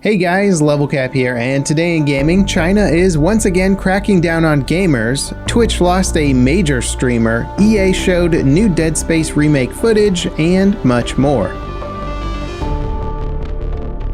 Hey guys, LevelCap here, and today in gaming, China is once again cracking down on gamers, Twitch lost a major streamer, EA showed new Dead Space remake footage, and much more.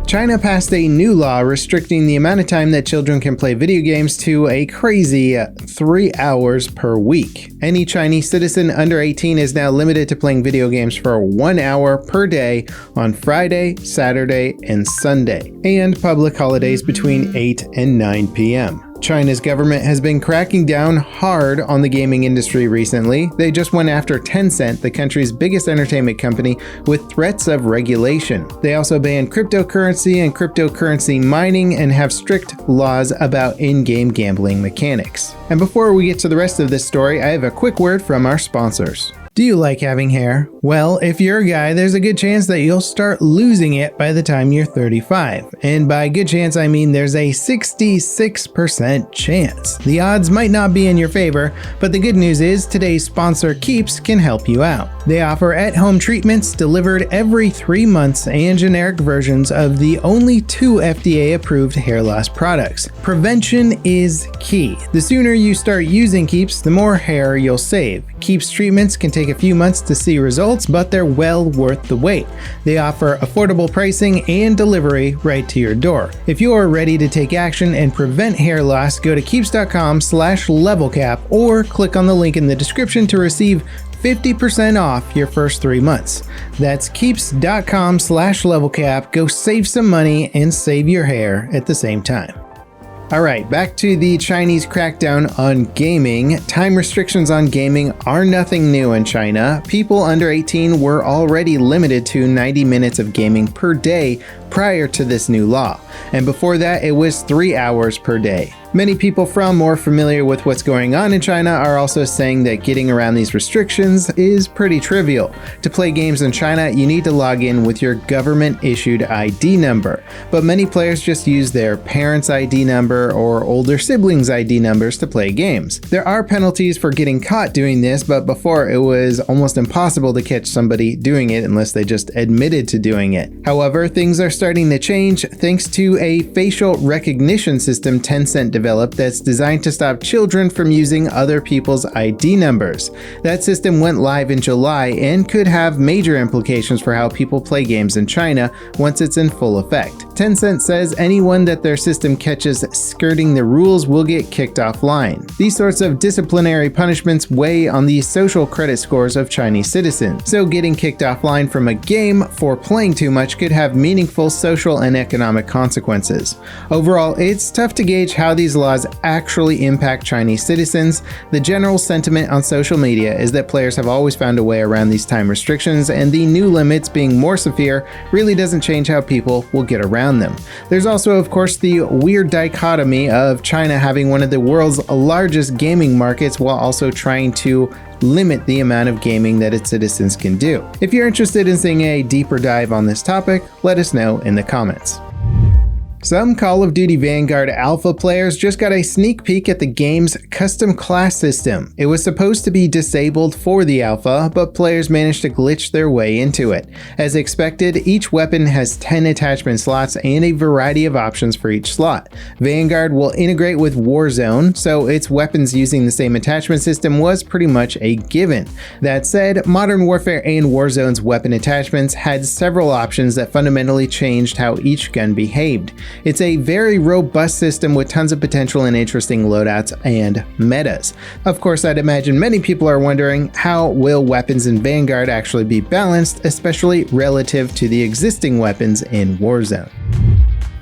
China passed a new law restricting the amount of time that children can play video games to a crazy 3 hours per week. Any Chinese citizen under 18 is now limited to playing video games for 1 hour per day on Friday, Saturday, and Sunday, and public holidays between 8 and 9 p.m. China's government has been cracking down hard on the gaming industry recently. They just went after Tencent, the country's biggest entertainment company, with threats of regulation. They also banned cryptocurrency and cryptocurrency mining and have strict laws about in-game gambling mechanics. And before we get to the rest of this story, I have a quick word from our sponsors. Do you like having hair? Well, if you're a guy, there's a good chance that you'll start losing it by the time you're 35. And by good chance, I mean there's a 66% chance. The odds might not be in your favor, but the good news is today's sponsor Keeps can help you out. They offer at-home treatments delivered every 3 months and generic versions of the only 2 FDA-approved hair loss products. Prevention is key. The sooner you start using Keeps, the more hair you'll save. Keeps treatments can take a few months to see results, but they're well worth the wait. They offer affordable pricing and delivery right to your door. If you are ready to take action and prevent hair loss, go to keeps.com/levelcap or click on the link in the description to receive 50% off your first 3 months. That's keeps.com/levelcap. Go save some money and save your hair at the same time. Alright, back to the Chinese crackdown on gaming. Time restrictions on gaming are nothing new in China. People under 18 were already limited to 90 minutes of gaming per day prior to this new law, and before that it was 3 hours per day. Many people from more familiar with what's going on in China are also saying that getting around these restrictions is pretty trivial. To play games in China, you need to log in with your government-issued ID number, but many players just use their parents' ID number or older siblings' ID numbers to play games. There are penalties for getting caught doing this, but before it was almost impossible to catch somebody doing it unless they just admitted to doing it. However, things are starting to change thanks to a facial recognition system Tencent developed that's designed to stop children from using other people's ID numbers. That system went live in July and could have major implications for how people play games in China once it's in full effect. Tencent says anyone that their system catches skirting the rules will get kicked offline. These sorts of disciplinary punishments weigh on the social credit scores of Chinese citizens, so getting kicked offline from a game for playing too much could have meaningful social and economic consequences. Overall, it's tough to gauge how these laws actually impact Chinese citizens. The general sentiment on social media is that players have always found a way around these time restrictions, and the new limits being more severe really doesn't change how people will get around them. There's also, of course, the weird dichotomy of China having one of the world's largest gaming markets while also trying to limit the amount of gaming that its citizens can do. If you're interested in seeing a deeper dive on this topic, let us know in the comments. Some Call of Duty Vanguard alpha players just got a sneak peek at the game's custom class system. It was supposed to be disabled for the alpha, but players managed to glitch their way into it. As expected, each weapon has 10 attachment slots and a variety of options for each slot. Vanguard will integrate with Warzone, so its weapons using the same attachment system was pretty much a given. That said, Modern Warfare and Warzone's weapon attachments had several options that fundamentally changed how each gun behaved. It's a very robust system with tons of potential and interesting loadouts and metas. Of course, I'd imagine many people are wondering how will weapons in Vanguard actually be balanced, especially relative to the existing weapons in Warzone.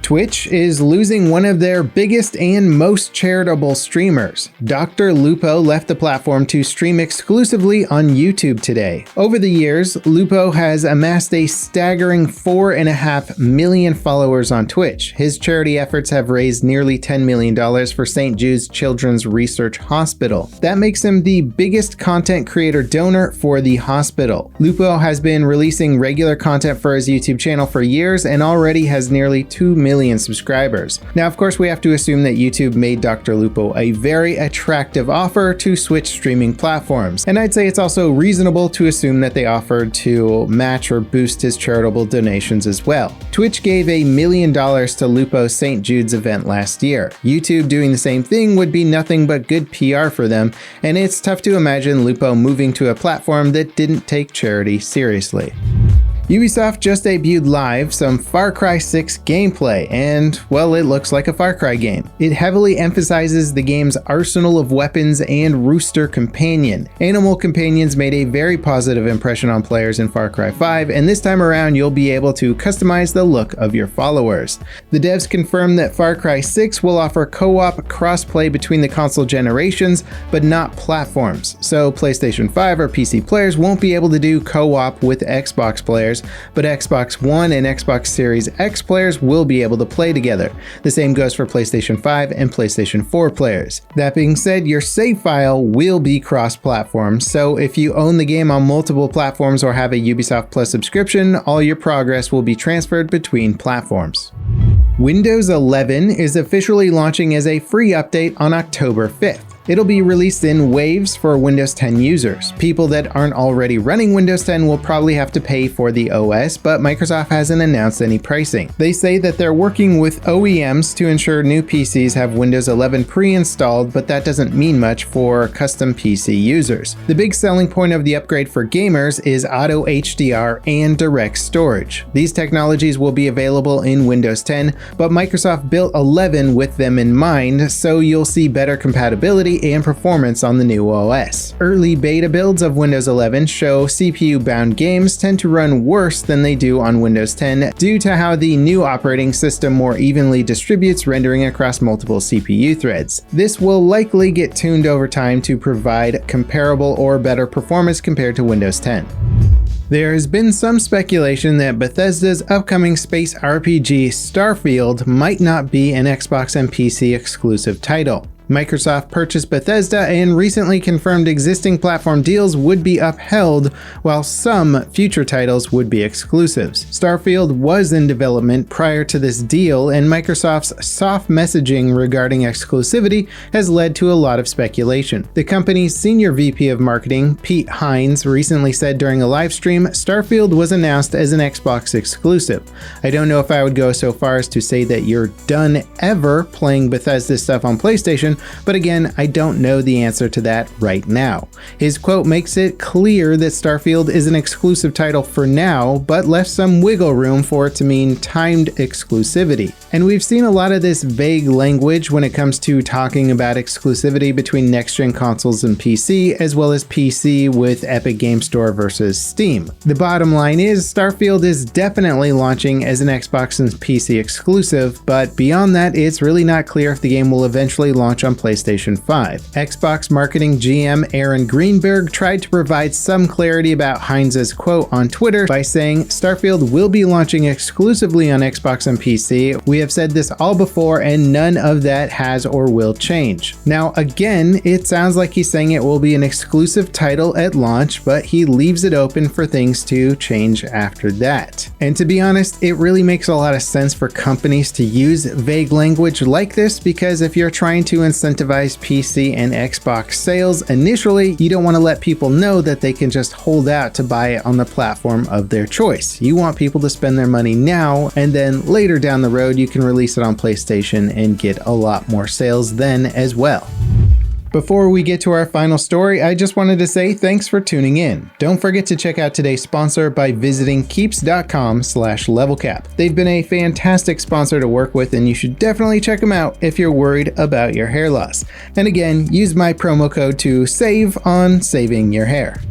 Twitch is losing one of their biggest and most charitable streamers. DrLupo left the platform to stream exclusively on YouTube today. Over the years, Lupo has amassed a staggering 4.5 million followers on Twitch. His charity efforts have raised nearly $10 million for St. Jude's Children's Research Hospital. That makes him the biggest content creator donor for the hospital. Lupo has been releasing regular content for his YouTube channel for years and already has nearly 2 million million subscribers. Now, of course, we have to assume that YouTube made DrLupo a very attractive offer to switch streaming platforms, and I'd say it's also reasonable to assume that they offered to match or boost his charitable donations as well. Twitch gave $1 million to Lupo's St. Jude's event last year. YouTube doing the same thing would be nothing but good PR for them, and it's tough to imagine Lupo moving to a platform that didn't take charity seriously. Ubisoft just debuted live some Far Cry 6 gameplay, and, well, it looks like a Far Cry game. It heavily emphasizes the game's arsenal of weapons and Rooster Companion. Animal Companions made a very positive impression on players in Far Cry 5, and this time around you'll be able to customize the look of your followers. The devs confirmed that Far Cry 6 will offer co-op crossplay between the console generations, but not platforms. So PlayStation 5 or PC players won't be able to do co-op with Xbox players, but Xbox One and Xbox Series X players will be able to play together. The same goes for PlayStation 5 and PlayStation 4 players. That being said, your save file will be cross-platform, so if you own the game on multiple platforms or have a Ubisoft Plus subscription, all your progress will be transferred between platforms. Windows 11 is officially launching as a free update on October 5th. It'll be released in waves for Windows 10 users. People that aren't already running Windows 10 will probably have to pay for the OS, but Microsoft hasn't announced any pricing. They say that they're working with OEMs to ensure new PCs have Windows 11 pre-installed, but that doesn't mean much for custom PC users. The big selling point of the upgrade for gamers is auto HDR and direct storage. These technologies will be available in Windows 10, but Microsoft built 11 with them in mind, so you'll see better compatibility and performance on the new OS. Early beta builds of Windows 11 show CPU-bound games tend to run worse than they do on Windows 10 due to how the new operating system more evenly distributes rendering across multiple CPU threads. This will likely get tuned over time to provide comparable or better performance compared to Windows 10. There has been some speculation that Bethesda's upcoming space RPG Starfield might not be an Xbox and PC exclusive title. Microsoft purchased Bethesda and recently confirmed existing platform deals would be upheld, while some future titles would be exclusives. Starfield was in development prior to this deal, and Microsoft's soft messaging regarding exclusivity has led to a lot of speculation. The company's senior VP of marketing, Pete Hines, recently said during a live stream, Starfield was announced as an Xbox exclusive. I don't know if I would go so far as to say that you're done ever playing Bethesda stuff on PlayStation, but again, I don't know the answer to that right now. His quote makes it clear that Starfield is an exclusive title for now, but left some wiggle room for it to mean timed exclusivity. And we've seen a lot of this vague language when it comes to talking about exclusivity between next-gen consoles and PC, as well as PC with Epic Game Store versus Steam. The bottom line is, Starfield is definitely launching as an Xbox and PC exclusive, but beyond that, it's really not clear if the game will eventually launch on PlayStation 5. Xbox marketing GM Aaron Greenberg tried to provide some clarity about Hines' quote on Twitter by saying, Starfield will be launching exclusively on Xbox and PC. We have said this all before and none of that has or will change. Now again, it sounds like he's saying it will be an exclusive title at launch, but he leaves it open for things to change after that. And to be honest, it really makes a lot of sense for companies to use vague language like this, because if you're trying to incentivize PC and Xbox sales initially, you don't want to let people know that they can just hold out to buy it on the platform of their choice. You want people to spend their money now, and then later down the road you can release it on PlayStation and get a lot more sales then as well. Before we get to our final story, I just wanted to say thanks for tuning in. Don't forget to check out today's sponsor by visiting keeps.com/levelcap. They've been a fantastic sponsor to work with, and you should definitely check them out if you're worried about your hair loss. And again, use my promo code to save on saving your hair.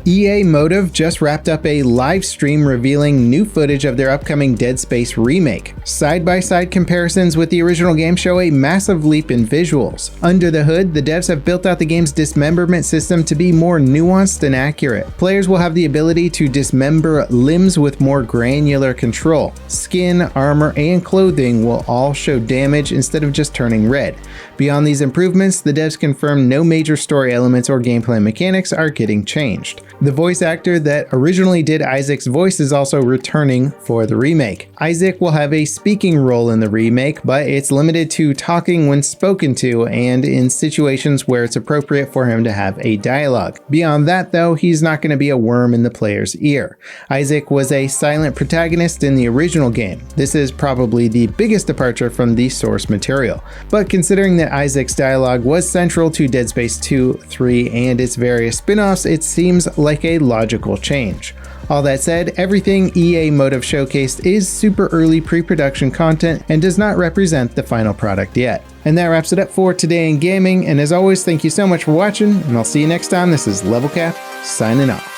EA Motive just wrapped up a live stream revealing new footage of their upcoming Dead Space remake. Side-by-side comparisons with the original game show a massive leap in visuals. Under the hood, the devs have built out the game's dismemberment system to be more nuanced and accurate. Players will have the ability to dismember limbs with more granular control. Skin, armor, and clothing will all show damage instead of just turning red. Beyond these improvements, the devs confirm no major story elements or gameplay mechanics are getting changed. The voice actor that originally did Isaac's voice is also returning for the remake. Isaac will have a speaking role in the remake, but it's limited to talking when spoken to and in situations where it's appropriate for him to have a dialogue. Beyond that though, he's not going to be a worm in the player's ear. Isaac was a silent protagonist in the original game. This is probably the biggest departure from the source material. But considering that Isaac's dialogue was central to Dead Space 2, 3, and its various spin-offs, it seems like a logical change. All that said, everything EA Motive showcased is super early pre-production content and does not represent the final product yet. And that wraps it up for today in gaming, and as always, thank you so much for watching, and I'll see you next time. This is Level Cap, signing off.